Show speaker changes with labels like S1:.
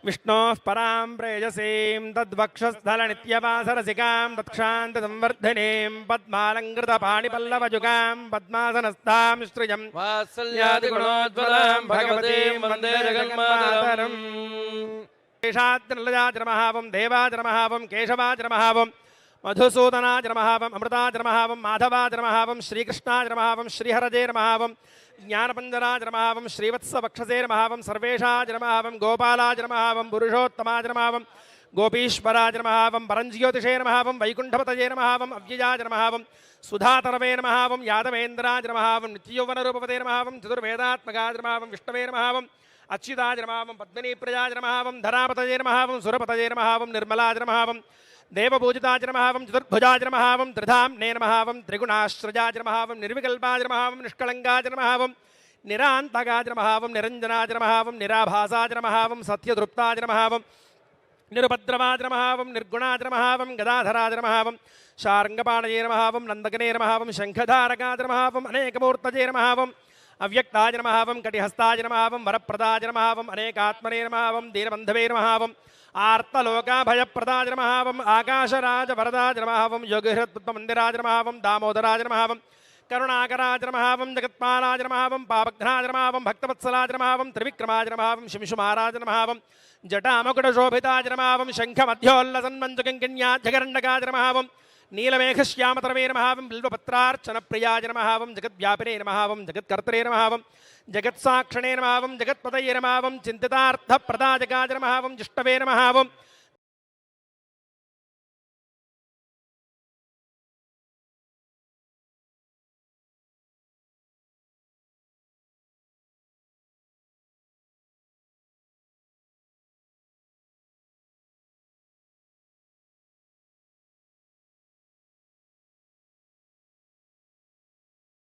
S1: विष्णोः परां प्रेयसीं तद्वक्षस्थलनित्यवासरसिकां तत्क्षान्तसंवर्धिनीं पद्मालङ्कृतपाणिपल्लवजुगां पद्मासनस्थां श्रियं
S2: वात्सल्यादिगुणोज्ज्वलां भगवतीं वन्दे जगन्मातरम्
S1: शेषाद्रिलजाद्रमहावं देवाद्रमहावं केशवाद्रमहावं मधुसूदनाद्रमहावं अमृताद्रमहावं माधवाद्रमहावं श्रीकृष्णाद्रमहावं श्रीहरजेर्महावं ज्ञानपञ्जराद्रमहावं श्रीवत्सवक्षसेर्महावं सर्वेषाद्रमहावं गोपालाद्रमहावं पुरुषोत्तमाद्रमहावं गोपीश्वराद्रमहावं परञ्ज्योतिषेर्महावं वैकुण्ठपतयेर्महावं अव्ययाद्रमहावं सुधातरवेर्महावं यादवेन्द्राद्रमहावं नित्ययौवनरूपपतेर्महावं चतुर्वेदात्मकाद्रमहावं विष्णवेर्महावं अच्युताद्रमहावं पद्मिनीप्रियाद्रमहावं धरापतयेर्महावं सुरपतयेर्महावं निर्मलाद्रमहावं देवपूजिताद्रमहावं चतुर्भुजाद्रमहावं त्रिधाम्नेर्महावं त्रिगुणाश्रजाद्रमहावं निर्विकल्पाद्रमहावं निष्कलङ्काद्रमहावं निरान्तकाद्रमहावं निरञ्जनाद्रमहावं निराभासाद्रमहावं सत्यदृप्ताद्रमहावं निरुपद्रवाद्रमहावं निर्गुणाद्रमहावं गदाधराद्रमहावं शार्ङ्गपाणयेर्महावं नन्दकनेर्महावं शङ्खधारकाद्रमहावं अनेकमूर्तजेर्महावं अव्यक्ताद्रमहावं कटिहस्ताद्रमहावं वरप्रदाद्रमहावं अनेकात्मनेर्महावं दीनबन्धवेर्महावं आर्तलोकाभयप्रदाद्रमहावं आकाशराजवरदाद्रमहावं योगिहृत्पुत्मन्दिराद्रमहावं दामोदराद्रमहावं करुणाकराद्रमहावं जगत्पालाद्रमहावं पापघ्नाद्रमहावं भक्तवत्सलाद्रमहावं त्रिविक्रमाद्रमहावं शिंशुमाराद्रमहावं जटामकुटशोभिताद्रमहावं शङ्खमध्योल्लसन्मञ्जुकिङ्किण्याध्यगरण्डकाद्रमहावं नीलमेघश्यामतरवेर्महावं बिल्वपत्रार्चनप्रियाद्रमहावं जगद्व्यापिनेर्महावं जगत्कर्तरेर्महावं जगत्साक्षिणेर्महावं जगत्पतयेर्महावं चिन्तितार्थप्रदायकाद्रमहावं जिष्टवेर्महावं